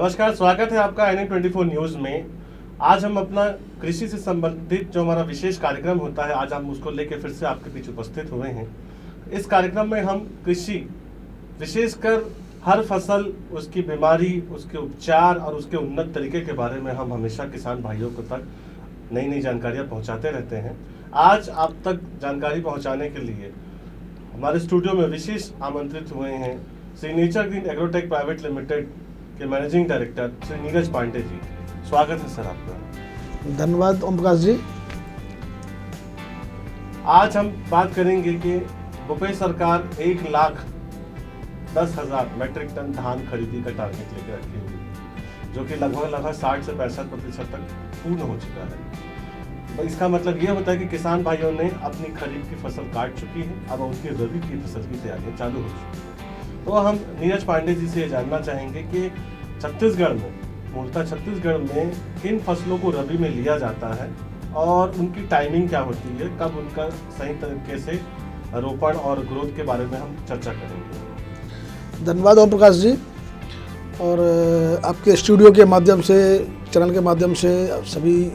नमस्कार, स्वागत है आपका NN24 न्यूज़ में। आज हम अपना कृषि से संबंधित जो हमारा विशेष कार्यक्रम होता है, आज हम उसको लेकर फिर से आपके बीच उपस्थित हुए हैं। इस कार्यक्रम में हम कृषि, विशेषकर हर फसल, उसकी बीमारी, उसके उपचार और उसके उन्नत तरीके के बारे में हम हमेशा किसान भाइयों को तक नई नई जानकारियाँ पहुँचाते रहते हैं। आज आप तक जानकारी पहुँचाने के लिए हमारे स्टूडियो में विशेष आमंत्रित हुए हैं Shri nature green agrotech private limited के मैनेजिंग डायरेक्टर श्री नीरज पांडे जी। स्वागत है सर आपका। धन्यवाद ओम प्रकाश जी। आज हम बात करेंगे कि भूपेश सरकार 1,10,000 मैट्रिक टन धान खरीदी का टारगेट लेकर रखी हुई, जो कि लगभग 60 से 65% तक पूर्ण हो चुका है। तो इसका मतलब ये होता है कि किसान भाइयों ने अपनी खरीफ की फसल काट चुकी है, अब उनकी रबी की फसल की तैयारियां चालू हो चुकी है। तो हम नीरज पांडे जी से ये जानना चाहेंगे कि छत्तीसगढ़ में, मूलतः छत्तीसगढ़ में किन फसलों को रबी में लिया जाता है और उनकी टाइमिंग क्या होती है, कब उनका सही तरीके से रोपण और ग्रोथ के बारे में हम चर्चा करेंगे। धन्यवाद ओम प्रकाश जी। और आपके स्टूडियो के माध्यम से, चैनल के माध्यम से सभी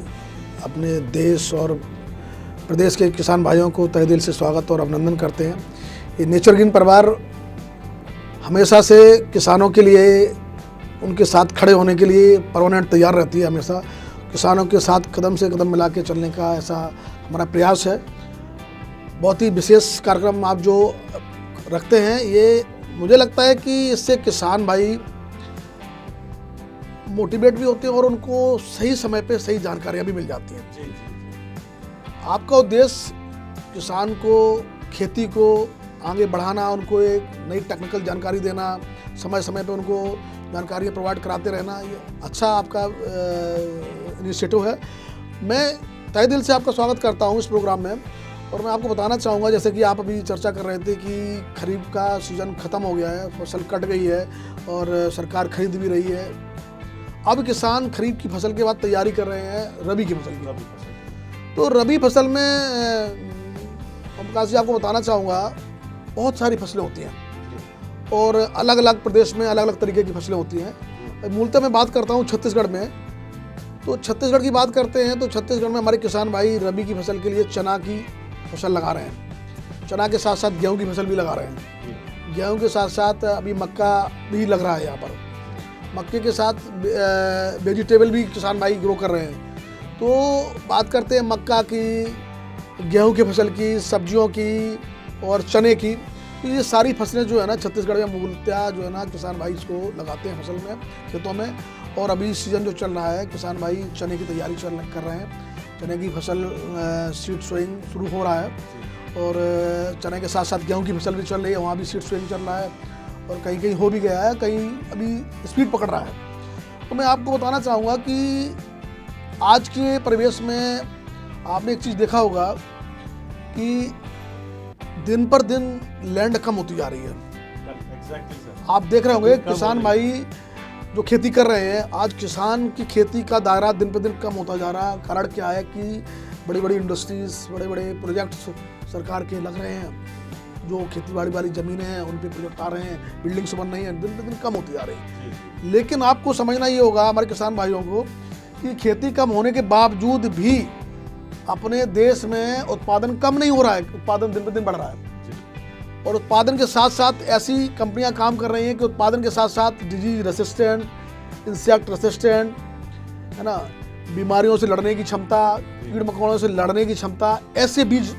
अपने देश और प्रदेश के किसान भाइयों को तहे दिल से स्वागत और अभिनंदन करते हैं। ये नेचर ग्रीन परिवार हमेशा से किसानों के लिए, उनके साथ खड़े होने के लिए परमानेंट तैयार रहती है। हमेशा किसानों के साथ कदम से कदम मिला के चलने का ऐसा हमारा प्रयास है। बहुत ही विशेष कार्यक्रम आप जो रखते हैं, ये मुझे लगता है कि इससे किसान भाई मोटिवेट भी होते हैं और उनको सही समय पे सही जानकारियाँ भी मिल जाती हैं। जी। आपका उद्देश्य किसान को, खेती को आगे बढ़ाना, उनको एक नई टेक्निकल जानकारी देना, समय समय पे उनको जानकारियाँ प्रोवाइड कराते रहना, ये अच्छा आपका इनिशिएटिव है। मैं तहे दिल से आपका स्वागत करता हूँ इस प्रोग्राम में। और मैं आपको बताना चाहूँगा, जैसे कि आप अभी चर्चा कर रहे थे कि खरीफ का सीज़न ख़त्म हो गया है, फसल कट गई है और सरकार खरीद भी रही है। अब किसान खरीफ की फसल के बाद तैयारी कर रहे हैं रबी की फसल की। तो रबी फसल में प्रकाश जी आपको बताना चाहूँगा, बहुत सारी फसलें होती हैं और अलग अलग प्रदेश में अलग अलग तरीके की फसलें होती हैं। मूलतः मैं बात करता हूँ छत्तीसगढ़ में। तो छत्तीसगढ़ की बात करते हैं तो छत्तीसगढ़ में हमारे किसान भाई रबी की फसल के लिए चना की फसल लगा रहे हैं। चना के साथ साथ गेहूँ की फसल भी लगा रहे हैं। गेहूँ के साथ साथ अभी मक्का भी लग रहा है यहाँ पर। मक्के के साथ वेजिटेबल भी किसान भाई ग्रो कर रहे हैं। तो बात करते हैं मक्का की, गेहूँ की फसल की, सब्जियों की और चने की। तो ये सारी फसलें जो है ना छत्तीसगढ़ में मूलतः जो है ना किसान भाई इसको लगाते हैं फसल में, खेतों में। और अभी सीज़न जो चल रहा है, किसान भाई चने की तैयारी कर रहे हैं। चने की फसल सीड सोइंग शुरू हो रहा है और चने के साथ साथ गेहूँ की फसल भी चल रही है, वहाँ भी सीड सोइंग चल रहा है और कहीं कहीं हो भी गया है, कहीं अभी स्पीड पकड़ रहा है। तो मैं आपको बताना चाहूँगा कि आज के परिवेश में आपने एक चीज़ देखा होगा कि दिन पर दिन लैंड कम होती जा रही है। आप देख रहे होंगे किसान भाई जो खेती कर रहे हैं, आज किसान की खेती का दायरा दिन पर दिन कम होता जा रहा है। कारण क्या है कि बड़ी बड़ी इंडस्ट्रीज, बड़े बड़े प्रोजेक्ट्स सरकार के लग रहे हैं। जो खेती बाड़ी वाली ज़मीनें हैं उन पे प्रोजेक्ट आ रहे हैं, बिल्डिंग्स बन रही हैं, दिन पर दिन कम होती जा रही है। लेकिन आपको समझना ये होगा हमारे किसान भाइयों को कि खेती कम होने के बावजूद भी अपने देश में उत्पादन कम नहीं हो रहा है, उत्पादन दिन पर दिन बढ़ रहा है। और उत्पादन के साथ साथ ऐसी कंपनियां काम कर रही हैं कि उत्पादन के साथ साथ डिजीज रेसिस्टेंट, इंसेक्ट रेसिस्टेंट, है ना, बीमारियों से लड़ने की क्षमता, कीड़ मकोड़ों से लड़ने की क्षमता, ऐसे बीज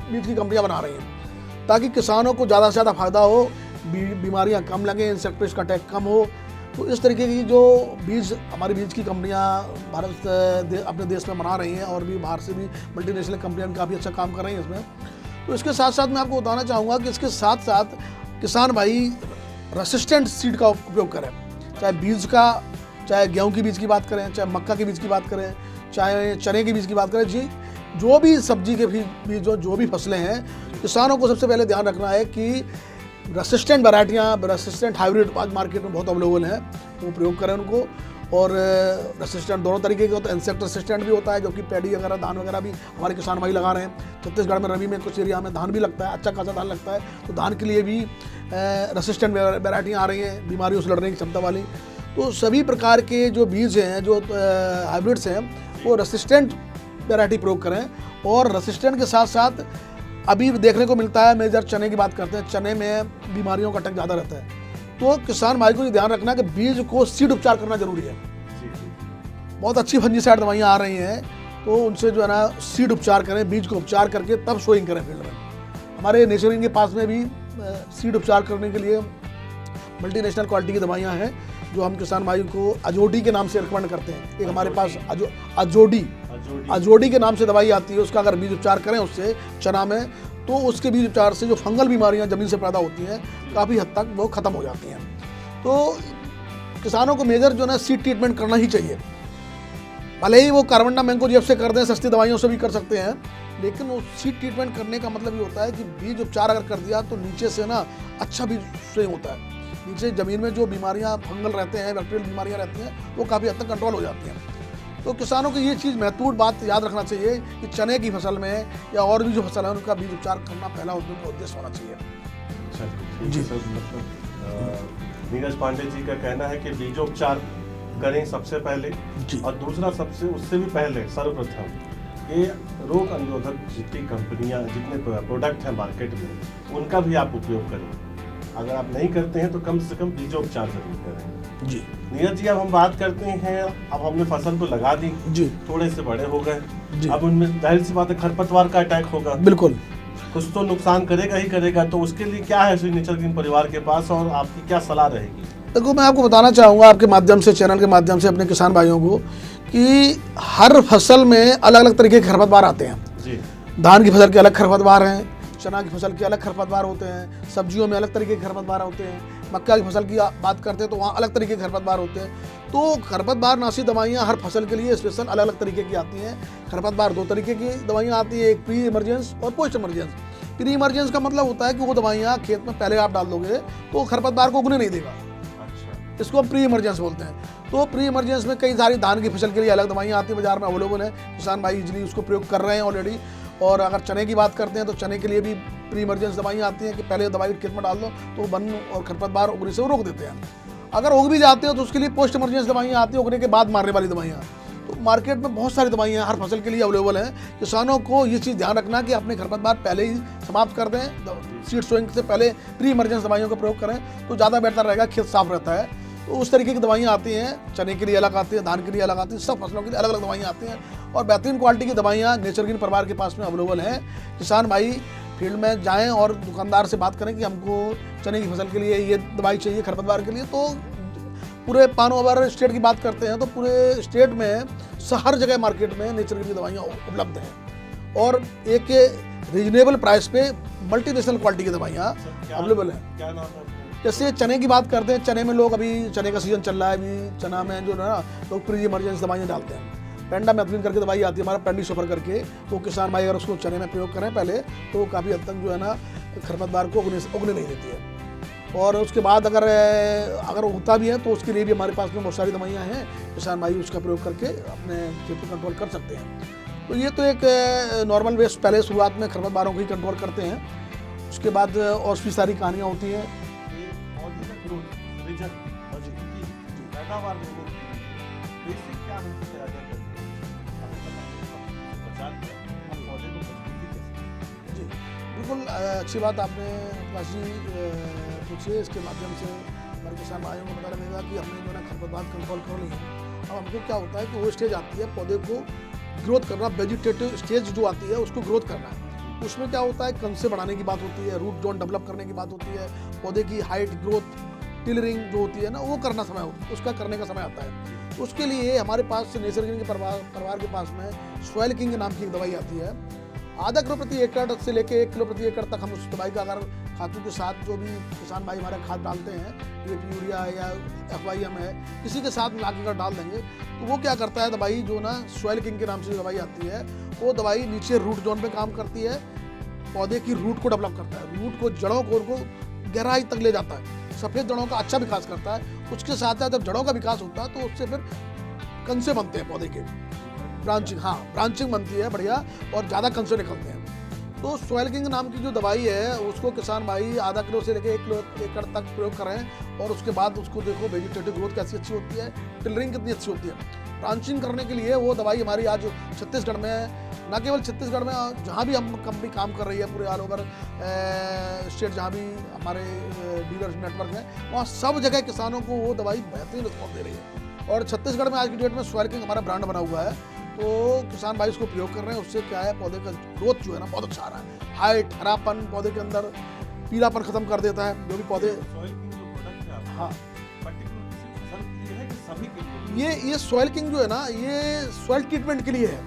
की कंपनियां बना रही हैं ताकि किसानों को ज़्यादा से ज़्यादा फायदा हो, बीमारियां कम लगें, इंसेक्ट पेस्ट का अटैक कम हो। तो इस तरीके की जो बीज, हमारी बीज की कंपनियां अपने देश में बना रही हैं और भी बाहर से भी मल्टीनेशनल कंपनियां काफ़ी अच्छा काम कर रही हैं इसमें। तो इसके साथ साथ मैं आपको बताना चाहूँगा कि इसके साथ साथ किसान भाई रेसिस्टेंट सीड का उपयोग करें, चाहे बीज का, चाहे गेहूँ की बीज की बात करें, चाहे मक्का की बीज की बात करें, चाहे चने की बीज की बात करें। जी, जो भी सब्जी के बीज, जो भी फसलें हैं, किसानों को सबसे पहले ध्यान रखना है कि रेसिस्टेंट वैरायटियाँ, रेसिस्टेंट हाइब्रिड आज मार्केट में बहुत अवेलेबल हैं, वो प्रयोग करें उनको। और रेसिस्टेंट दोनों तरीके के होते हैं, इंसेक्ट रेसिस्टेंट भी होता है जो कि पैडी वगैरह, धान वगैरह भी हमारे किसान भाई लगा रहे हैं। छत्तीसगढ़ में रबी में कुछ एरिया में धान भी लगता है, अच्छा खासा धान लगता है, तो धान के लिए भी रेसिस्टेंट वैरायटियाँ आ रही हैं, बीमारियों से लड़ने की क्षमता वाली। तो सभी प्रकार के जो बीज हैं, जो हाइब्रिड्स हैं, वो रेसिस्टेंट वैरायटी प्रयोग करें। और रेसिस्टेंट के साथ साथ अभी देखने को मिलता है, मेजर चने की बात करते हैं, चने में बीमारियों का अटैक ज़्यादा रहता है। तो किसान भाई को ये ध्यान रखना कि बीज को सीड उपचार करना जरूरी है। बहुत अच्छी फंजीसाइड दवाइयाँ आ रही हैं, तो उनसे जो है ना सीड उपचार करें, बीज को उपचार करके तब सोइंग करें फील्ड में। हमारे नेचरिंग के पास में भी सीड उपचार करने के लिए मल्टीनेशनल क्वालिटी की दवाइयाँ हैं, जो हम किसान भाई को अजोडी के नाम से रिकमेंड करते हैं। एक हमारे पास अजोडी के नाम से दवाई आती है, उसका अगर बीज उपचार करें उससे चना में, तो उसके बीज उपचार से जो फंगल बीमारियां ज़मीन से पैदा होती हैं काफ़ी हद तक वो ख़त्म हो जाती हैं। तो किसानों को मेजर जो है सीड ट्रीटमेंट करना ही चाहिए। भले ही वो कार्बन मैंगो से कर दें, सस्ती दवाइयों से भी कर सकते हैं, लेकिन वो सीड ट्रीटमेंट करने का मतलब ये होता है कि बीज उपचार अगर कर दिया तो नीचे से ना अच्छा बीज स्विंग होता है। नीचे ज़मीन में जो बीमारियां फंगल रहते हैं, बैक्टीरियल बीमारियां रहती हैं, वो काफ़ी हद तक कंट्रोल हो जाती हैं। तो किसानों को ये चीज़ महत्वपूर्ण बात याद रखना चाहिए कि चने की फसल में या और भी जो फसल है उनका बीज उपचार करना पहला उद्देश्य होना चाहिए। अच्छा जी सर, मतलब नीरज पांडे जी का कहना है कि बीजोपचार करें सबसे पहले, और दूसरा सबसे उससे भी पहले सर्वप्रथम ये रोग अनुरोधक जितनी कंपनियां, जितने प्रोडक्ट हैं मार्केट में, उनका भी आप उपयोग करें। अगर आप नहीं करते हैं तो कम से कम बीजोपचार जरूर करें। जी नीरज जी, अब हम बात करते हैं, अब हमने फसल को लगा दी जी, थोड़े से बड़े हो गए, अब उनमें जाहिर सी बात है खरपतवार का अटैक होगा, बिल्कुल कुछ तो नुकसान करेगा ही करेगा। तो उसके लिए क्या है सिग्नेचर ग्रीन परिवार के पास, और आपकी क्या सलाह रहेगी? देखो, मैं आपको बताना चाहूँगा आपके माध्यम से, चैनल के माध्यम से अपने किसान भाइयों को, कि हर फसल में अलग अलग तरीके के खरपतवार आते हैं जी। धान की फसल के अलग खरपतवार हैं, चना की फसल के अलग खरपतवार होते हैं, सब्जियों में अलग तरीके के खरपतवार होते हैं, मक्का की फसल की बात करते हैं तो वहाँ अलग तरीके के खरपतवार होते हैं। तो खरपतवार नाशी दवाइयाँ हर फसल के लिए स्पेशल अलग अलग तरीके की आती हैं। खरपतवार दो तरीके की दवाइयाँ आती है, एक प्री इमरजेंस और पोस्ट इमरजेंस। प्री इमरजेंस का मतलब होता है कि वो दवाइयाँ खेत में पहले आप डाल दोगे तो खरपतवार को उगने नहीं देगा, इसको हम प्री इमरजेंस बोलते हैं। तो प्री इमरजेंस में कई सारी धान की फसल के लिए अलग दवाइयाँ आती है, बाजार में अवेलेबल है, किसान भाई इजीली उसको प्रयोग कर रहे हैं ऑलरेडी। और अगर चने की बात करते हैं तो चने के लिए भी प्री इमरजेंस दवाइयाँ आती हैं कि पहले दवाई खेत में डाल दो तो वन और खरपतवार उगने से वो रोक देते हैं। अगर उग भी जाते हैं तो उसके लिए पोस्ट इमरजेंस दवाइयाँ आती हैं, उगने के बाद मारने वाली दवाइयाँ। तो मार्केट में बहुत सारी दवाइयाँ हर फसल के लिए अवेलेबल हैं। किसानों को ये चीज़ ध्यान रखना कि अपने खरपतवार पहले ही समाप्त कर दें, सीड सोइंग से पहले प्री इमरजेंस दवाइयों का प्रयोग करें तो ज़्यादा बेहतर रहेगा, खेत साफ रहता है। तो उस तरीके की दवाइयाँ आती हैं, चने के लिए अलग आती हैं, धान के लिए अलग आती हैं, सब फसलों के लिए अलग अलग दवाइयाँ आती हैं। और बेहतरीन क्वालिटी की दवाइयाँ नेचर ग्रीन परिवार के पास में अवेलेबल हैं। किसान भाई फील्ड में जाएं और दुकानदार से बात करें कि हमको चने की फसल के लिए ये दवाई चाहिए, खरपतवार के लिए। तो पूरे पानो ओवर स्टेट की बात करते हैं तो पूरे स्टेट में हर जगह मार्केट में नेचर ग्रीन की दवाइयाँ उपलब्ध हैं, और एक रीजनेबल प्राइस पे मल्टीनेशनल क्वालिटी की दवाइयाँ अवेलेबल हैं। क्या नाम है? जैसे चने की बात करते हैं, चने में लोग अभी चने का सीजन चल रहा है, अभी चना में जो है ना लोग प्री इमरजेंस दवाइयाँ डालते हैं। पेंडामेथ्रिन करके दवाई आती है हमारा पेंडिसोफर करके, तो किसान भाई अगर उसको चने में प्रयोग करें पहले तो काफ़ी हद तक जो है ना खरपतवार को उगने नहीं देती है। और उसके बाद अगर उगता भी है तो उसके लिए भी हमारे पास में बहुत सारी दवाइयाँ हैं, किसान भाई उसका प्रयोग करके अपने खेत को कंट्रोल कर सकते हैं। तो ये तो एक नॉर्मल वेस्ट पहले शुरुआत में खरपतवारों को ही कंट्रोल करते हैं, उसके बाद और भी सारी कहानियाँ होती हैं। जी बिल्कुल, अच्छी बात आपने काशी पूछी है। इसके माध्यम से हमारे किसान भाइयों को पता लगेगा कि हमने जो है ना खरपतवार कंट्रोल कर ली है। अब हमको क्या होता है कि वो स्टेज आती है पौधे को ग्रोथ करना, वेजिटेटिव स्टेज जो आती है उसको ग्रोथ करना है। उसमें क्या होता है, कंसे बढ़ाने की बात होती है, रूट जोन डेवलप करने की बात होती है, पौधे की हाइट, ग्रोथ, टिलरिंग जो होती है ना वो करना समय उसका करने का समय आता है। उसके लिए हमारे पास नेचर ग्रीन के परिवार के पास में सॉइल किंग के नाम की एक दवाई आती है। आधा किलो प्रति एकड़ से लेके 1 किलो प्रति एकड़ तक हम उस दवाई का अगर खादों के साथ जो भी किसान भाई हमारे खाद डालते हैं, यूरिया या FYM है, किसी के साथ मिला कर डाल देंगे तो वो क्या करता है दवाई जो ना सॉइल किंग के नाम से जो दवाई आती है, वो दवाई नीचे रूट जोन पे काम करती है, पौधे की रूट को डेवलप करता है, रूट को, जड़ों को गहराई तक ले जाता है, सफ़ेद जड़ों का अच्छा विकास करता है। उसके साथ साथ जब जड़ों का विकास होता है तो उससे फिर कंसे बनते हैं पौधे के, ब्रांचिंग, हाँ ब्रांचिंग बनती है बढ़िया, और ज़्यादा कंसे निकलते हैं। तो सॉइल किंग नाम की जो दवाई है उसको किसान भाई आधा किलो से लेकर 1 किलो एकड़ तक प्रयोग करें और उसके बाद उसको देखो वेजिटेटिव ग्रोथ कैसी अच्छी होती है, टिलरिंग कितनी अच्छी होती है। ब्रांचिंग करने के लिए वो दवाई हमारी आज छत्तीसगढ़ में, न केवल छत्तीसगढ़ में, जहाँ भी हम कंपनी काम कर रही है पूरे ऑल ओवर स्टेट, जहाँ भी हमारे डीलर नेटवर्क है, वहाँ सब जगह किसानों को वो दवाई बेहतरीन रिस्पॉन्स दे रही है। और छत्तीसगढ़ में आज की डेट में सॉइल किंग हमारा ब्रांड बना हुआ है, तो किसान भाई इसको प्रयोग कर रहे हैं। उससे क्या है, पौधे का ग्रोथ जो है ना बहुत अच्छा आ रहा है, हाइट, हरापन, पौधे के अंदर पीलापन खत्म कर देता है जो भी पौधे। सॉइल किंग जो प्रोडक्ट है आपका, हाँ, पर्टिकुलर किसी फसल के लिए है कि सभी के लिए? ये सॉइल किंग जो है ना, ये सॉइल ट्रीटमेंट के लिए है।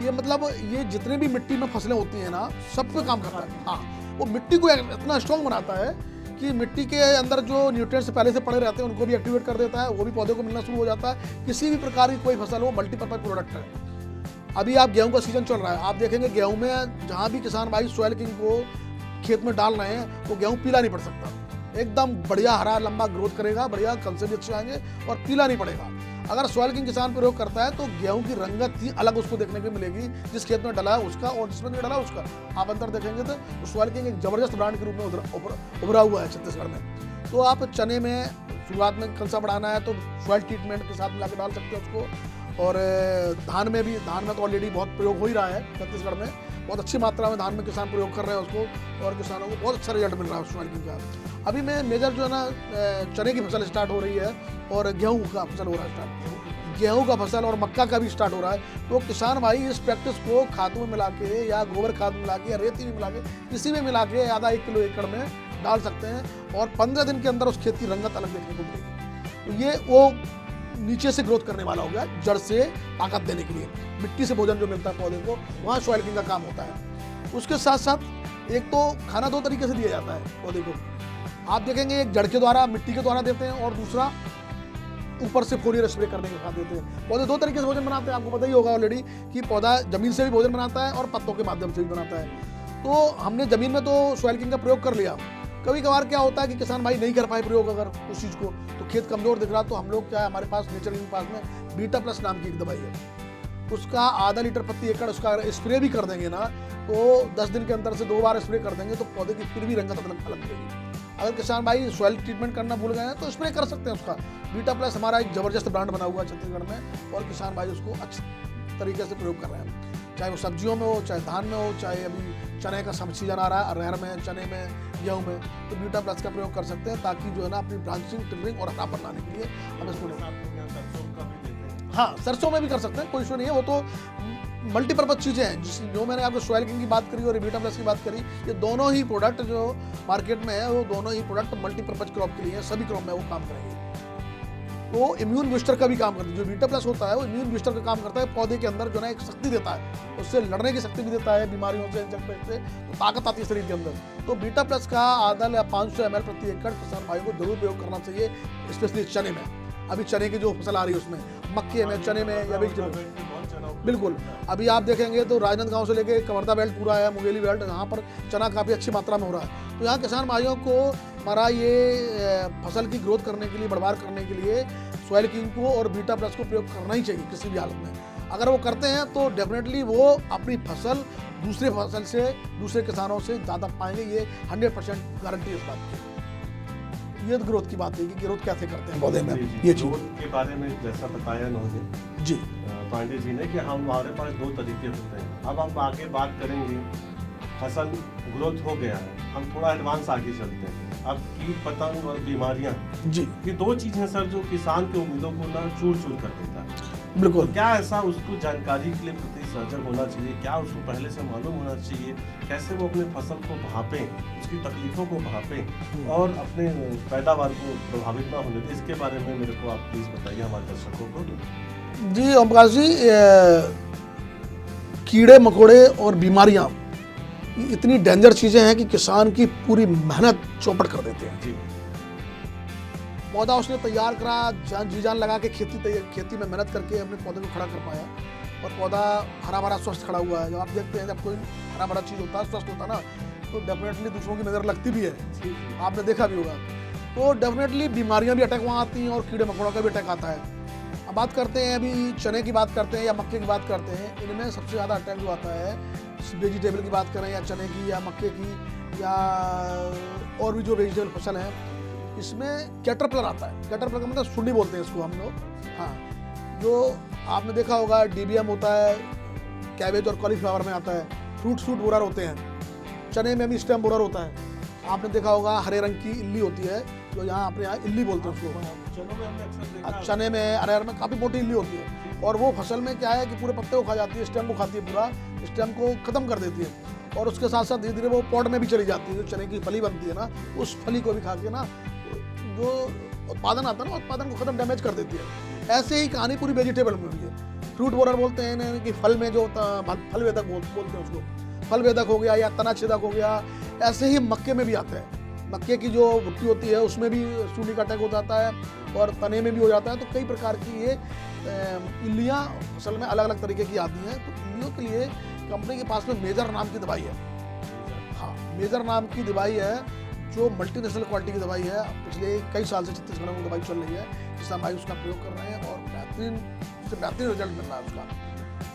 ये मतलब ये जितने भी मिट्टी में फसलें होती हैं ना, सब पे काम करता है। हाँ, वो मिट्टी को इतना स्ट्रॉन्ग बनाता है कि मिट्टी के अंदर जो न्यूट्रिएंट्स पहले से पड़े रहते हैं उनको भी एक्टिवेट कर देता है, वो भी पौधे को मिलना शुरू हो जाता है। किसी भी प्रकार की कोई फसल हो, मल्टीपर्पज प्रोडक्ट है। अभी आप गेहूं का सीजन चल रहा है, आप देखेंगे गेहूं में जहां भी किसान भाई सॉइल किंग को खेत में डाल रहे हैं तो गेहूं पीला नहीं पड़ सकता, एकदम बढ़िया हरा लंबा ग्रोथ करेगा, बढ़िया कल से भी अच्छे आएंगे और पीला नहीं पड़ेगा। अगर सॉइल किंग किसान प्रयोग करता है तो गेहूं की रंगत ही अलग उसको देखने को मिलेगी, जिस खेत में डला है उसका और जिसमें नहीं डला है उसका आप अंतर देखेंगे। तो सॉइल किंग एक जबरदस्त ब्रांड के रूप में उभरा हुआ है छत्तीसगढ़ में। तो आप चने में शुरुआत में कलसा बढ़ाना है तो सॉइल ट्रीटमेंट के साथ मिला के डाल सकते हैं उसको। और धान में तो ऑलरेडी बहुत प्रयोग हो ही रहा है छत्तीसगढ़ में, बहुत अच्छी मात्रा में धान में किसान प्रयोग कर रहे हैं उसको और किसानों को बहुत अच्छा रिजल्ट मिल रहा है सॉइल किंग का। अभी में मेजर जो है ना चने की फसल स्टार्ट हो रही है और गेहूं का फसल हो रहा है स्टार्ट, गेहूं का फसल और मक्का का भी स्टार्ट हो रहा है। तो किसान भाई इस प्रैक्टिस को खादों में मिला के या गोबर खाद मिला के या रेती में मिला के किसी में मिला के आधा 1 किलो एकड़ में डाल सकते हैं और 15 दिन के अंदर उस खेत की रंगत अलग देखने को मिलेगी। तो ये वो नीचे से ग्रोथ करने वाला हो गया, जड़ से ताकत देने के लिए मिट्टी से भोजन जो मिलता है पौधे को, वहाँ सॉइल किंग का काम होता है। उसके साथ साथ एक तो खाना 2 तरीके से दिया जाता है पौधे को, आप देखेंगे एक जड़ के द्वारा मिट्टी के द्वारा देते हैं और दूसरा ऊपर से फोलियर स्प्रे करने के साथ देते हैं। पौधे 2 तरीके से भोजन बनाते हैं, आपको पता ही होगा ऑलरेडी कि पौधा जमीन से भी भोजन बनाता है और पत्तों के माध्यम से भी बनाता है। तो हमने जमीन में तो सॉइल किंग का प्रयोग कर लिया। कभी कभार क्या होता है कि किसान भाई नहीं कर पाए प्रयोग अगर उस चीज़ को, तो खेत कमजोर दिख रहा, तो हम लोग क्या है, हमारे पास नेचर के पास में बीटा प्लस नाम की एक दवाई है, उसका आधा लीटर प्रति एकड़ उसका स्प्रे भी कर देंगे ना तो 10 दिन के अंदर से 2 बार स्प्रे कर देंगे तो पौधे की फिर भी रंगत अलग मिलेगी। अगर किसान भाई सॉइल ट्रीटमेंट करना भूल गए हैं तो स्प्रे कर सकते हैं उसका। बीटा प्लस हमारा एक जबरदस्त ब्रांड बना हुआ है छत्तीसगढ़ में और किसान भाई उसको अच्छे तरीके से प्रयोग कर रहे हैं, चाहे वो सब्जियों में हो, चाहे धान में हो, चाहे अभी चने का सीजन आ रहा है अरहर में, चने में, गेहूं में, तो बीटा प्लस का प्रयोग कर सकते हैं ताकि जो है ना अपनी ब्रांचिंग, टिलरिंग और हरापन लाने के लिए हम इसको हाँ सरसों में भी कर सकते हैं, कोई इशू नहीं है। वो तो मल्टीपर्पज चीज़ें हैं, जो मैंने आपको सॉइल किंग की बात करी और बीटा प्लस की बात करी, ये दोनों ही प्रोडक्ट जो मार्केट में है वो दोनों ही प्रोडक्ट मल्टीपर्पज क्रॉप के लिए हैं, सभी क्रॉप में वो काम करेंगे। वो इम्यून बूस्टर का भी काम करता है, जो बीटा प्लस होता है वो इम्यून बूस्टर का काम करता है, पौधे के अंदर जो है एक शक्ति देता है, उससे लड़ने की शक्ति भी देता है बीमारियों से, इंसेक्ट से, तो ताकत आती है शरीर के अंदर। तो बीटा प्लस का आधा या 500 ml प्रति एकड़ किसान भाई को जरूर प्रयोग करना चाहिए, स्पेशली चने में। अभी चने की जो फसल आ रही है उसमें, मक्के में, चने में या वेजिटेबल, बिल्कुल। अभी आप देखेंगे तो राजनांदगांव से लेके कवर्धा बेल्ट पूरा है, मुंगेली बेल्ट, यहाँ पर चना काफ़ी अच्छी मात्रा में हो रहा है। तो यहाँ किसान भाइयों को हमारा ये फसल की ग्रोथ करने के लिए, बढ़वार करने के लिए सॉइल किंग को और बीटा प्लस को प्रयोग करना ही चाहिए किसी भी हालत में। अगर वो करते हैं तो डेफिनेटली वो अपनी फसल दूसरे फसल से, दूसरे किसानों से ज़्यादा पाएंगे, ये 100% गारंटी इस बात की। ये ग्रोथ की बात है कि ग्रोथ कैसे करते हैं पौधे में, ये चीज़ के बारे में जैसा बताया इन्होंने जी पांडे जी ने कि हमारे पास 2 तरीके होते हैं। अब हम आगे बात करेंगे, फसल ग्रोथ हो गया है, हम थोड़ा एडवांस आगे चलते हैं। अब कीट पतंग और बीमारियां जी, ये 2 चीज़ें सर जो किसान के उम्मीदों को ना चूर कर देता है। बिल्कुल। तो क्या ऐसा उसको जानकारी के लिए प्रति सजग होना चाहिए, क्या उसको पहले से मालूम होना चाहिए, कैसे वो अपने फसल को भापें, उसकी तकलीफों को भापें और अपने पैदावार को प्रभावित ना होने दें, इसके बारे में मेरे को आप प्लीज़ बताइए हमारे दर्शकों को। जी ओमप्रकाश जी, कीड़े मकोड़े और बीमारियां इतनी डेंजर चीज़ें हैं कि किसान की पूरी मेहनत चौपट कर देते हैं। जी, पौधा उसने तैयार करा, जी जान लगा के खेती में मेहनत करके अपने पौधे को खड़ा कर पाया और पौधा हरा भरा स्वस्थ खड़ा हुआ है। जब आप देखते हैं जब कोई हरा भरा चीज़ होता है, स्वस्थ होता है ना, तो डेफिनेटली दूसरों की नज़र लगती भी है, आपने देखा भी होगा। तो डेफिनेटली बीमारियां भी अटैक वहाँ आती हैं और कीड़े मकोड़ों का भी अटैक आता है। अब बात करते हैं, अभी चने की बात करते हैं या मक्के की बात करते हैं, इनमें सबसे ज़्यादा अटैक जो आता है, वेजिटेबल की बात करें या चने की या मक्के की या और भी जो वेजिटेबल फसल है, इसमें कैटरपिलर आता है। कैटरपिलर का मतलब सुंडी बोलते हैं इसको हम लोग। हाँ, जो आपने देखा होगा डीबीएम होता है, कैबेज और कॉलीफ्लावर में आता है, फ्रूट बोरर होते हैं, चने में भी स्टेम बोरर होता है। आपने देखा होगा हरे रंग की इल्ली होती है, जो यहाँ अपने यहाँ इल्ली बोलते हैं उसको। चने में अरहर में काफ़ी मोटी इल्ली होती है, और वो फसल में क्या है कि पूरे पत्ते को खा जाती है, स्टेम को खाती है, पूरा स्टेम को ख़त्म कर देती है। और उसके साथ साथ धीरे धीरे वो पॉट में भी चली जाती है। जो चने की फली बनती है ना, उस फली को भी खा के ना जो उत्पादन आता है ना, उत्पादन को ख़त्म डैमेज कर देती है। ऐसे ही कहानी पूरी वेजिटेबल में हुई है। फ्रूट बोरर बोलते हैं इन्हें, कि फल में जो फल वेदक बोलते हैं उसको, फल वेदक हो गया या तना छेदक हो गया। ऐसे ही मक्के में भी आता है। मक्के की जो भुट्टी होती है उसमें भी सूंडी का अटैक हो जाता है, और तने में भी हो जाता है। तो कई प्रकार की ये इल्लियाँ फसल में अलग अलग तरीके की आती हैं। तो इल्लियों के लिए कंपनी के पास में मेजर नाम की दवाई है। हाँ, मेजर नाम की दवाई है, जो मल्टीनेशनल क्वालिटी की दवाई है। पिछले कई साल से छत्तीसगढ़ में दवाई चल रही है, किसान भाई उसका प्रयोग कर रहे हैं और बेहतरीन रिजल्ट मिल रहा है उसका।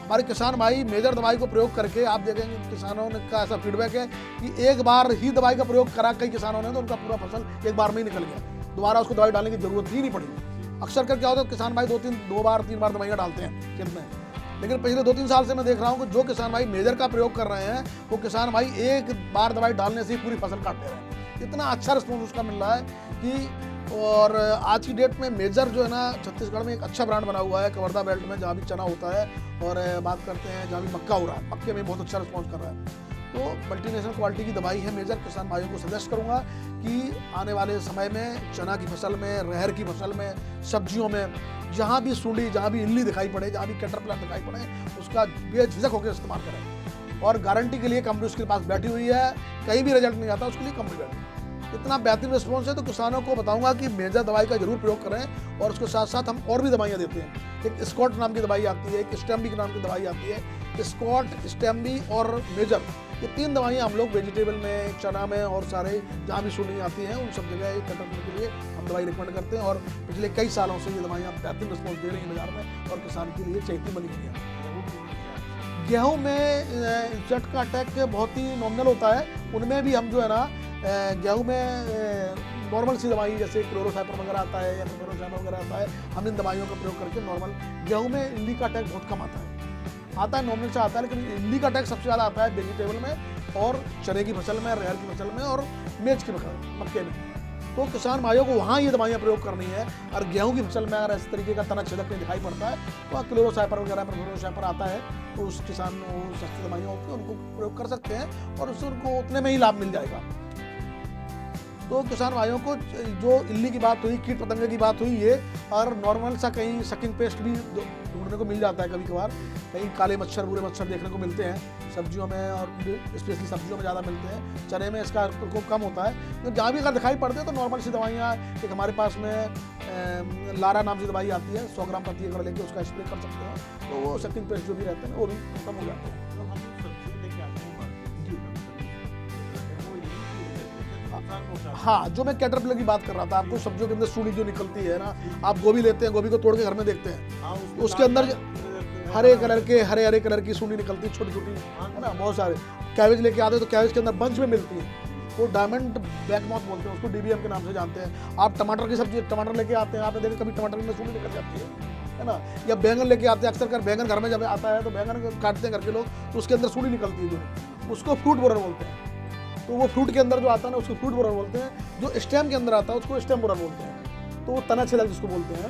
हमारे किसान भाई मेजर दवाई को प्रयोग करके आप देखेंगे किसानों ने का ऐसा फीडबैक है कि एक बार ही दवाई का प्रयोग करा कई किसानों ने, तो उनका पूरा फसल एक बार में ही निकल गया, दोबारा उसको दवाई डालने की जरूरत ही नहीं पड़ी। अक्सर कर क्या होता है, किसान भाई दो बार तीन बार दवाइयाँ डालते हैं खेत में, लेकिन पिछले 2-3 साल से मैं देख रहा हूँ कि जो किसान भाई मेजर का प्रयोग कर रहे हैं, वो किसान भाई एक बार दवाई डालने से ही पूरी फसल काट ले रहे हैं। इतना अच्छा रिस्पॉन्स उसका मिल रहा है कि, और आज की डेट में मेजर जो है ना, छत्तीसगढ़ में एक अच्छा ब्रांड बना हुआ है कवर्धा बेल्ट में, जहाँ भी चना होता है। और बात करते हैं जहाँ भी मक्का हो रहा है, मक्के में बहुत अच्छा रिस्पॉन्स कर रहा है। तो मल्टीनेशनल क्वालिटी की दवाई है मेजर। किसान भाइयों को सजेस्ट करूंगा कि आने वाले समय में चना की फसल में, रहर की फसल में, सब्जियों में, जहाँ भी सूंडी, जहाँ भी इल्ली दिखाई पड़े, जहाँ भी कैटरपिलर दिखाई पड़े, उसका बेझिझक होकर इस्तेमाल करें। और गारंटी के लिए कंपनी उसके पास बैठी हुई है, कहीं भी रिजल्ट नहीं आता उसके लिए कंपनी बैठी। इतना बेहतरीन रिस्पॉन्स है, तो किसानों को बताऊंगा कि मेजर दवाई का जरूर प्रयोग करें। और उसके साथ साथ हम और भी दवाइयाँ देते हैं। एक स्कॉट नाम की दवाई आती है, एक स्टेम्बी नाम की दवाई आती है। स्कॉट, स्टेम्बी और मेजर, ये 3 दवाइयाँ हम लोग वेजिटेबल में, चना में और सारे जहाँ भी सूंडी आती हैं उन सब जगह कैटरपिलर के लिए हम दवाई रिकमेंड करते हैं। और पिछले कई सालों से ये दवाइयाँ बेहतरीन रिस्पॉन्स दे रही हैं बाजार में, और किसान के लिए चहेती बनी हुई है। गेहूँ में इंसेक्ट का अटैक बहुत ही नॉमिनल होता है। उनमें भी हम जो है ना, गेहूँ में नॉर्मल सी दवाई जैसे क्लोरोसाइपर वगैरह आता है या क्लोरोसाइपर वगैरह आता है, हम इन दवाइयों का प्रयोग करके नॉर्मल, गेहूँ में इल्ली का अटैक बहुत कम आता है नॉर्मल से आता है, लेकिन इल्ली का अटैक सबसे ज़्यादा आता है वेजिटेबल में और चने की फसल में, रहर की फसल में और मेज की फसल, मक्के में। तो किसान भाइयों को वहाँ ये दवाइयाँ प्रयोग करनी है। और गेहूँ की फसल में अगर इस तरीके का तना छेदक नहीं दिखाई पड़ता है, तो वहाँ क्लोरोसाइपर वगैरह पर क्लोरोसाइपर आता है, तो उस किसान को सस्ती दवाइयाँ होती हैं, उनको प्रयोग कर सकते हैं और उससे उनको उतने में ही लाभ मिल जाएगा। तो किसान भाइयों को जो इल्ली की बात हुई, कीट पतंगे की बात हुई, ये और नॉर्मल सा कहीं सकिंग पेस्ट भी ढूंढने को मिल जाता है कभी कभार। कहीं काले मच्छर, बुरे मच्छर देखने को मिलते हैं सब्जियों में, और स्पेशली सब्जियों में ज़्यादा मिलते हैं। चने में इसका प्रकोप कम होता है। तो जहाँ भी अगर दिखाई पड़ते हैं तो नॉर्मल सी दवाइयाँ, एक हमारे पास में लारा नाम से दवाई आती है, 100 ग्राम प्रति एकड़ लेके उसका स्प्रे कर सकते हैं, तो वो सकिंग पेस्ट जो भी रहते हैं वो भी खत्म हो जाते हैं। हाँ, जो मैं कैटरपिलर की बात कर रहा था, आपको सब्जियों के अंदर सूंडी जो निकलती है ना, आप गोभी लेते हैं, गोभी को तोड़ के घर में देखते हैं, उसके अंदर हरे हरे कलर की सूंडी निकलती है, छोटी छोटी, है ना, बहुत सारे। कैबेज लेके आते हैं तो कैबेज के अंदर बंच में मिलती है, वो डायमंड ब्लैक मॉथ बोलते हैं उसको, डीबीएम के नाम से जानते हैं। आप टमाटर की सब्जी, टमाटर लेके आते हैं, आपने देखा कभी टमाटर में सूंडी निकल जाती है ना। या बैंगन लेके आते हैं, अक्सर कर बैंगन घर में जब आता है तो बैंगन काटते हैं घर के लोग, तो उसके अंदर सूंडी निकलती है, उसको फ्रूट बोरर बोलते हैं। तो वो फ्रूट के अंदर जो आता है ना, उसको फ्रूट बोरर बोलते हैं। जो स्टेम के अंदर आता है उसको स्टेम बोरर बोलते हैं। तो वो तना छेदक जिसको बोलते हैं।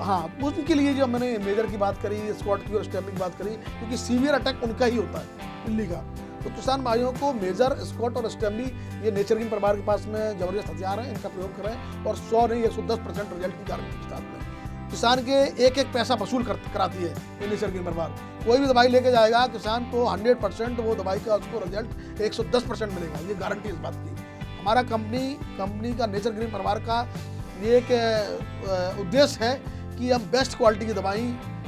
हाँ, उसके लिए जो मैंने मेजर की बात करी, स्कॉट की और स्टेम की बात करी, क्योंकि सीवियर अटैक उनका ही होता है, इल्ली का। तो किसान भाइयों को मेजर, स्कॉट और स्टेम्बी, ये नेचर किंग परिवार के पास में जबरदस्त हथियार हैं, इनका प्रयोग करें और 100 नहीं 110% रिजल्ट की गारंटी के साथ में। किसान के एक पैसा वसूल कराती है ये नेचर किंग परिवार। कोई भी दवाई लेके जाएगा किसान, तो 100% वो दवाई का उसको रिजल्ट 110% मिलेगा, ये गारंटी इस बात की। हमारा कंपनी का नेचर ग्रीन परिवार का ये एक उद्देश्य है कि हम बेस्ट क्वालिटी की दवाई,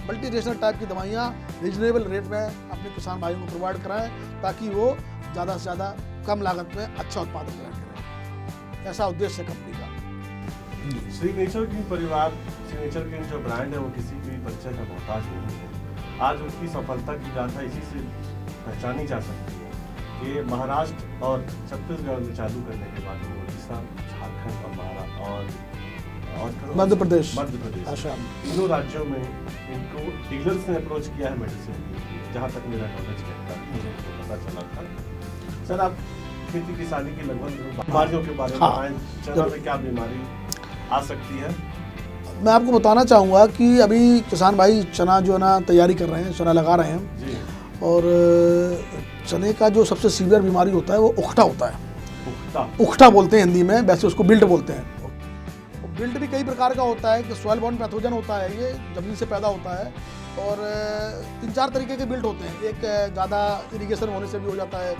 मल्टीनेशनल टाइप की दवाइयाँ रीजनेबल रेट में अपने किसान भाइयों को प्रोवाइड कराएं, ताकि वो ज़्यादा से ज़्यादा कम लागत में अच्छा उत्पादन करें। ऐसा उद्देश्य है कंपनी का। सिग्नेचर किंग परिवार, सिग्नेचर किंग जो ब्रांड है वो किसी भी परिचय का मोहताज नहीं है। आज उनकी सफलता की गाथा इसी से पहचानी जा सकती है। ये महाराष्ट्र और छत्तीसगढ़ में चालू करने के बाद वो उड़ीसा, झारखंड और महाराष्ट्र और मध्य प्रदेश, आसाम, तीनों राज्यों में इनको डीलर्स ने अप्रोच किया है मेडिसिन के लिए, जहाँ तक मेरा नॉलेज कहता है, मुझे पता चला था। सर, आप खेती किसानी की लगभग बीमारियों के बारे में बताएं, चना में क्या बीमारी आ सकती है? मैं आपको बताना चाहूँगा कि अभी किसान भाई चना जो है ना तैयारी कर रहे हैं, चना लगा रहे हैं जी। और चने का जो सबसे सीवियर बीमारी होता है वो उखटा होता है। उखटा बोलते हैं हिंदी में, वैसे उसको बिल्ट बोलते हैं। बिल्ट भी कई प्रकार का होता है कि सॉइल बॉर्न पैथोजन होता है, ये जमीन से पैदा होता है और 3-4 तरीके के बिल्ट होते हैं। एक ज़्यादा इरिगेशन होने से भी हो जाता है,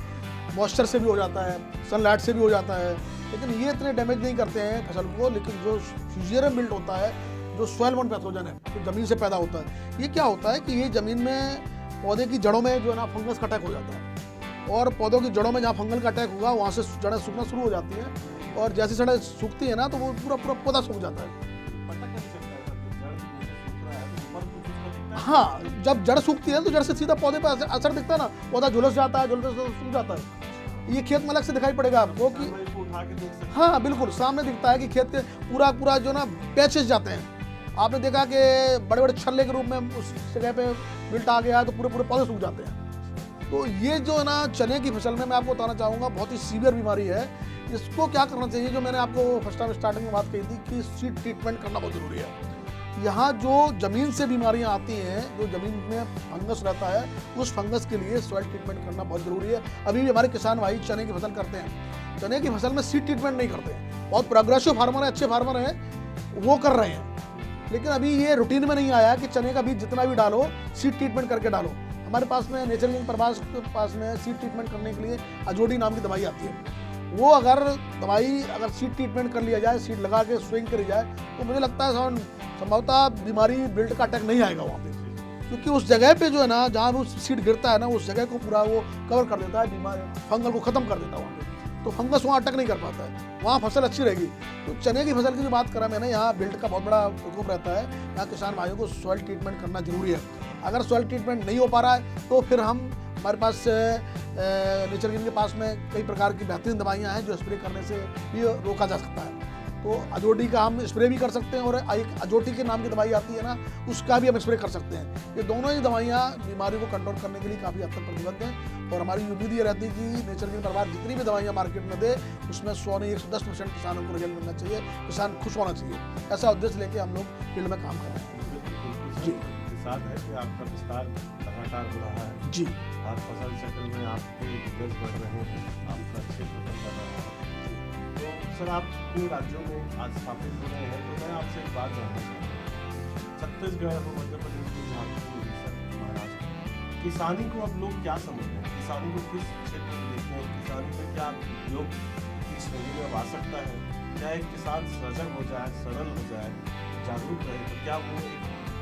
मॉइस्चर से भी हो जाता है, सनलाइट से भी हो जाता है, लेकिन ये इतने डैमेज नहीं करते हैं फसल को। लेकिन जो फ्यूजियरम बिल्ट होता है, जो सॉइल बॉर्न पैथोजन है, जो ज़मीन से पैदा होता है, ये क्या होता है कि ये ज़मीन में पौधे की जड़ों में जो है ना फंगस का अटैक हो जाता है और पौधों की जड़ों में जहाँ फंगल का अटैक होगा वहाँ से जड़ें सूखना शुरू हो जाती हैं और जैसे जड़ें सूखती है ना तो वो पूरा पूरा पौधा सूख जाता है। हाँ, जब जड़ सूखती है तो जड़ से सीधा पौधे पर असर दिखता है ना, पौधा झुलस जाता है, झुलस सूख जाता है। ये खेत में अलग से दिखाई पड़ेगा आपको कि हाँ बिल्कुल सामने दिखता है कि खेत के पूरा पूरा जो ना पैचेस जाते हैं। आपने देखा कि बड़े बड़े छल्ले के रूप में उस जगह पे बिल्ट आ गया तो पूरे पूरे पौधे सूख जाते हैं। तो ये जो है ना चने की फसल में मैं आपको बताना चाहूँगा बहुत ही सीवियर बीमारी है। इसको क्या करना चाहिए, जो मैंने आपको फर्स्ट टाइम स्टार्टिंग में बात कही थी कि सीड ट्रीटमेंट करना बहुत ज़रूरी है। यहाँ जो ज़मीन से बीमारियाँ आती हैं, जो ज़मीन में फंगस रहता है, उस फंगस के लिए सॉइल ट्रीटमेंट करना बहुत ज़रूरी है। अभी भी हमारे किसान भाई चने की फसल करते हैं, चने की फसल में सीड ट्रीटमेंट नहीं करते हैं। बहुत प्रोग्रेसिव फार्मर है, अच्छे फार्मर हैं, वो कर रहे हैं, लेकिन अभी ये रूटीन में नहीं आया कि चने का बीज जितना भी डालो सीड ट्रीटमेंट करके डालो। हमारे पास में नेचर किंग प्रभास के पास में सीड ट्रीटमेंट करने के लिए अजोडी नाम की दवाई आती है। वो अगर सीड ट्रीटमेंट कर लिया जाए, सीड लगा के स्विंग करी जाए, तो मुझे लगता है संभवतः बीमारी बिल्ट का अटैक नहीं आएगा वहाँ पे, क्योंकि उस जगह पे जो है ना जहाँ वो सीड गिरता है ना, उस जगह को पूरा वो कवर कर देता है, बीमारी फंगल को खत्म कर देता है वहाँ पे, तो फंगस वहाँ अटैक नहीं कर पाता है, वहाँ फसल अच्छी रहेगी। तो चने की फसल की जो बात करा मैंने, यहाँ बिल्ट का बहुत बड़ा प्रकोप रहता है। यहाँ किसान भाइयों को सॉइल ट्रीटमेंट करना जरूरी है। अगर सॉइल ट्रीटमेंट नहीं हो पा रहा है तो फिर हमारे पास नेचर किंग के पास में कई प्रकार की बेहतरीन दवाइयाँ हैं जो स्प्रे करने से भी रोका जा सकता है। तो अजोडी का हम स्प्रे भी कर सकते हैं और एक अजोटी के नाम की दवाई आती है ना, उसका भी हम स्प्रे कर सकते हैं। ये दोनों ही दवाइयाँ बीमारी को कंट्रोल करने के लिए काफ़ी हद तक प्रतिबद्ध हैं और हमारी उम्मीद ये रहती है कि नेचर किंग परिवार जितनी भी दवाइयाँ मार्केट में दे, उसमें 100 नहीं 110% किसानों को रिजल्ट मिलना चाहिए, किसान खुश होना चाहिए। ऐसा उद्देश्य लेके हम लोग फील्ड में काम कर रहे हैं। जी, साथ है कि आपका विस्तार लगातार हो रहा है जी, हर फसल चक्र में आपके बिजनेस बढ़ रहे हैं, आपका क्षेत्र बढ़ रहा है। तो सर, आप इन राज्यों में आज स्थापित हो रहे हैं, तो मैं आपसे एक बात जानना चाहूँगा, छत्तीसगढ़ हो, मध्य प्रदेश हो, झारखंड, उड़ीसा, महाराष्ट्र, किसानी को अब लोग क्या समझते हैं? किसानी को किस क्षेत्र में देखते हैं? किसानी में क्या योग की श्रेणी में अब आ सकता है? क्या एक किसान सजग हो जाए, सरल हो जाए, जागरूक रहे, तो क्या वो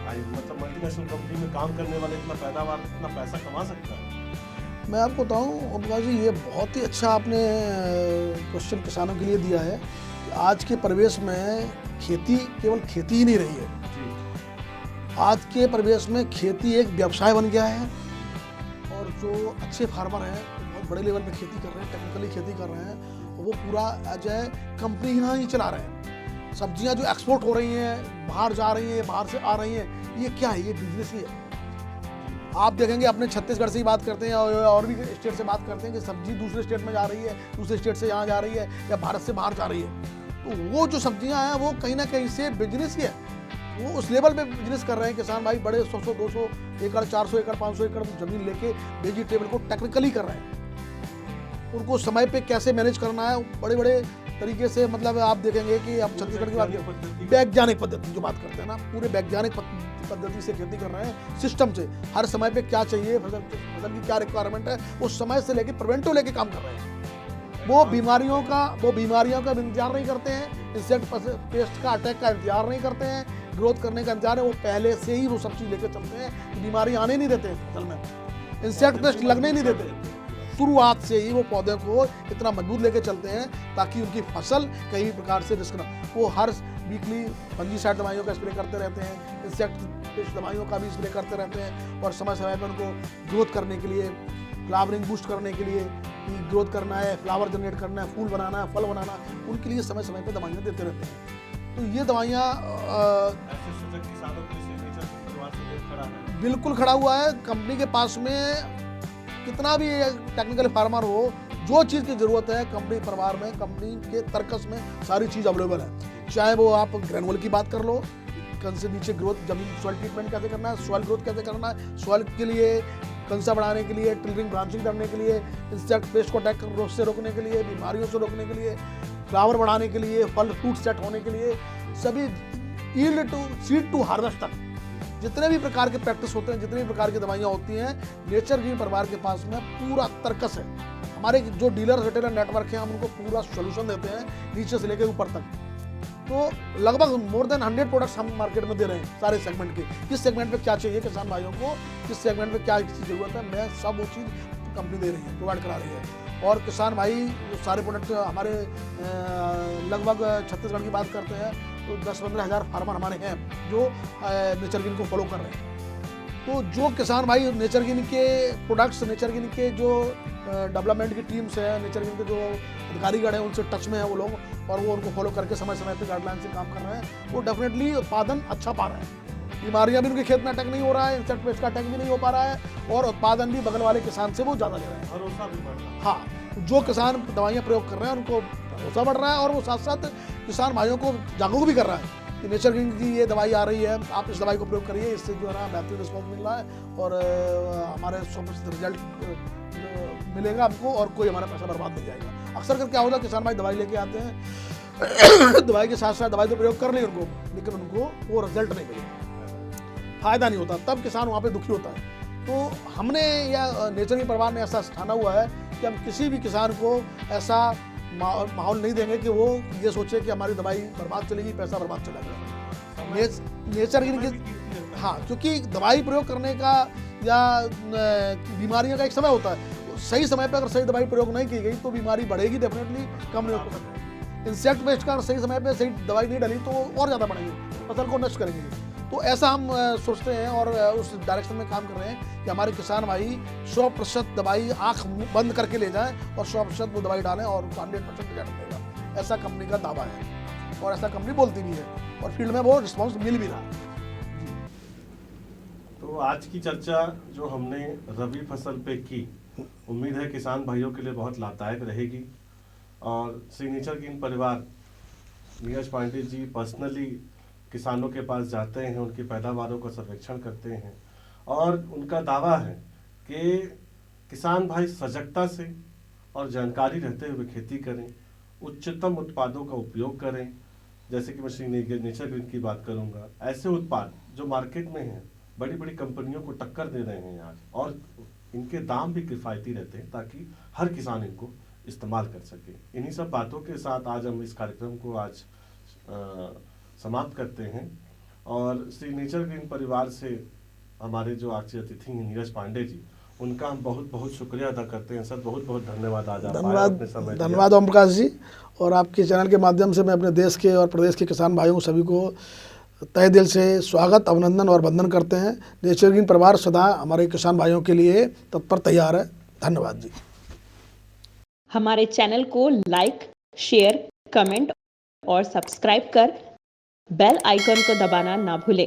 मतलब मल्टीनेशनल कंपनी में काम करने वाले इतना पैदावार, इतना पैसा कमा सकता है? मैं आपको बताऊं ओमकार जी, ये बहुत ही अच्छा आपने क्वेश्चन किसानों के लिए दिया है। आज के परिवेश में खेती केवल खेती ही नहीं रही है। आज के परिवेश में खेती एक व्यवसाय बन गया है और जो अच्छे फार्मर हैं, बहुत बड़े लेवल पे खेती कर रहे हैं, टेक्निकली खेती कर रहे हैं, वो पूरा एज ए कंपनी यहाँ ही चला रहे हैं। सब्जियाँ जो एक्सपोर्ट हो रही हैं, बाहर जा रही हैं, बाहर से आ रही हैं, ये क्या है? ये बिजनेस ही है। आप देखेंगे अपने छत्तीसगढ़ से ही बात करते हैं और भी स्टेट से बात करते हैं कि सब्जी दूसरे स्टेट में जा रही है, दूसरे स्टेट से यहाँ जा रही है या भारत से बाहर जा रही है। तो वो जो सब्जियाँ हैं वो कहीं ना कहीं से बिजनेस ही है। वो उस लेवल पे बिजनेस कर रहे हैं किसान भाई, बड़े 100, 200 एकड़, 400 एकड़, 500 एकड़ ज़मीन लेके वेजिटेबल को टेक्निकली कर रहे हैं। उनको समय पे कैसे मैनेज करना है, बड़े बड़े तरीके से, मतलब आप देखेंगे कि आप छत्तीसगढ़ की बात करें, वैज्ञानिक पद्धति जो बात करते हैं ना, पूरे वैज्ञानिक पद्धति से खेती कर रहे हैं, सिस्टम से। हर समय पे क्या चाहिए, फसल की क्या रिक्वायरमेंट है, उस समय से लेके प्रिवेंटिव लेके काम कर रहे हैं। वो बीमारियों का इंतजार नहीं करते हैं, इंसेक्ट पेस्ट का अटैक का इंतजार नहीं करते हैं, ग्रोथ करने का इंतजार है। वो पहले से ही वो सब चीज़ लेके चलते हैं, बीमारी आने नहीं देते फसल में, इंसेक्ट पेस्ट लगने नहीं देते। शुरुआत से ही वो पौधे को इतना मजबूत लेके चलते हैं ताकि उनकी फसल कई प्रकार से रिस्क ना, वो हर वीकली फंजीसाइड दवाइयों का स्प्रे करते रहते हैं, इंसेक्ट दवाइयों का भी स्प्रे करते रहते हैं और समय समय पर उनको ग्रोथ करने के लिए, फ्लावरिंग बूस्ट करने के लिए, ग्रोथ करना है, फ्लावर जनरेट करना है, फूल बनाना है, फल बनाना, उनके लिए समय समय पर दवाइयाँ देते रहते हैं। तो ये दवाइयाँ बिल्कुल खड़ा हुआ है। कंपनी के पास में कितना भी टेक्निकल फार्मर हो, जो चीज़ की ज़रूरत है कंपनी परिवार में, कंपनी के तर्कस में सारी चीज़ अवेलेबल है। चाहे वो आप ग्रेनुअल की बात कर लो, कन से नीचे ग्रोथ, जमीन सॉइल ट्रीटमेंट कैसे करना है, सॉइल ग्रोथ कैसे करना है, सॉइल के लिए कंसा बढ़ाने के लिए, टिलरिंग ब्रांचिंग करने के लिए, इंसेक्ट पेस्ट को अटैक से रोकने के लिए, बीमारियों से रोकने के लिए, फ्लावर बढ़ाने के लिए, फल फ्रूट सेट होने के लिए, सभी yield to seed to harvest तक जितने भी प्रकार के प्रैक्टिस होते हैं, जितनी भी प्रकार की दवाइयाँ होती हैं, नेचर ग्रीन परिवार के पास में पूरा तर्कस है। हमारे जो डीलर रिटेलर नेटवर्क है, हम उनको पूरा सोल्यूशन देते हैं नीचे से लेकर ऊपर तक। तो लगभग मोर देन 100 प्रोडक्ट्स हम मार्केट में दे रहे हैं सारे सेगमेंट के। किस सेगमेंट पे क्या चाहिए किसान भाइयों को, किस सेगमेंट में क्या चीज़ ज़रूरत है, मैं सब वो चीज़ कंपनी दे रही है, प्रोवाइड करा रही है। और किसान भाई सारे प्रोडक्ट हमारे लगभग छत्तीसगढ़ की बात करते हैं तो 10-15 हज़ार फार्मर हमारे हैं जो नेचरगिन को फॉलो कर रहे हैं। तो जो किसान भाई नेचरगिन के प्रोडक्ट्स, नेचरगिन के जो डेवलपमेंट की टीम्स हैं, नेचरगिन के जो अधिकारीगण हैं, उनसे टच में है वो लोग और वो उनको फॉलो करके समय समय पर गाइडलाइन से काम कर रहे हैं, वो डेफिनेटली उत्पादन अच्छा पा रहे हैं। बीमारियां भी उनके खेत में अटैक नहीं हो रहा है, इंसेक्ट पेस्ट का अटैक भी नहीं हो पा रहा है और उत्पादन भी बगल वाले किसान से वो ज़्यादा ले रहे हैं। भरोसा भी बढ़ रहा है। हाँ, जो किसान दवाइयाँ प्रयोग कर रहे हैं उनको भरोसा बढ़ रहा है और वो साथ साथ किसान भाइयों को जागरूक भी कर रहा है कि नेचरगिन की ये दवाई आ रही है, आप इस दवाई को प्रयोग करिए, इससे जो है ना बेहतरीन रिस्पॉन्स मिल रहा है और हमारे 100% रिजल्ट मिलेगा आपको और कोई हमारा पैसा बर्बाद नहीं जाएगा। अक्सर कर क्या होता है, किसान भाई दवाई लेके आते हैं, दवाई के साथ साथ दवाई तो प्रयोग कर ली उनको, लेकिन उनको वो रिजल्ट नहीं मिलेगा, फायदा नहीं होता, तब किसान वहाँ पे दुखी होता है। तो हमने या नेचरगिन परिवार ने ऐसा ठाना हुआ है कि हम किसी भी किसान को ऐसा माहौल नहीं देंगे कि वो ये सोचे कि हमारी दवाई बर्बाद चलेगी, पैसा बर्बाद चलेगा। नेचरगिन की हाँ, क्योंकि दवाई प्रयोग करने का या बीमारियों का एक समय होता है, सही समय पर अगर सही दवाई प्रयोग नहीं की गई तो बीमारी बढ़ेगी, डेफिनेटली कम नहीं हो सकती। इंसेक्ट पेस्ट का सही समय पर सही दवाई नहीं डाली तो और ज़्यादा बढ़ेंगे, फसल को नष्ट करेंगे। तो ऐसा हम सोचते हैं और उस डायरेक्शन में काम कर रहे हैं कि हमारे किसान भाई 100% दवाई आंख बंद करके ले जाएं और 100% वो दवाई डालें और 100% रिजल्ट मिलेगा। ऐसा कंपनी का दावा है और ऐसा कंपनी बोलती भी है और फील्ड में वो रिस्पॉन्स मिल भी रहा है। तो आज की चर्चा जो हमने रबी फसल पे की, उम्मीद है किसान भाइयों के लिए बहुत लाभदायक रहेगी और श्री नेचरगिन परिवार नीरज पांडे जी पर्सनली किसानों के पास जाते हैं, उनकी पैदावारों का सर्वेक्षण करते हैं और उनका दावा है कि किसान भाई सजगता से और जानकारी रहते हुए खेती करें, उच्चतम उत्पादों का उपयोग करें। जैसे कि मैं श्री नेचरगिन की बात करूंगा, ऐसे उत्पाद जो मार्केट में हैं, बड़ी बड़ी कंपनियों को टक्कर दे रहे हैं आज और इनके दाम भी किफ़ायती रहते हैं ताकि हर किसान इनको इस्तेमाल कर सके। इन्हीं सब बातों के साथ आज हम इस कार्यक्रम को आज समाप्त करते हैं और श्री नेचरगिन परिवार से हमारे जो आज के अतिथि हैं नीरज पांडे जी, उनका हम बहुत बहुत शुक्रिया अदा करते हैं। सर बहुत बहुत धन्यवाद। आज धन्यवाद ओम प्रकाश जी, और आपके चैनल के माध्यम से मैं अपने देश के और प्रदेश के किसान भाइयों सभी को तहे दिल से स्वागत, अभिनंदन और वंदन करते हैं। नेचरगिन परिवार सदा हमारे किसान भाइयों के लिए तत्पर तैयार है। धन्यवाद जी। हमारे चैनल को लाइक, शेयर, कमेंट और सब्सक्राइब कर बेल आइकन को दबाना ना भूलें।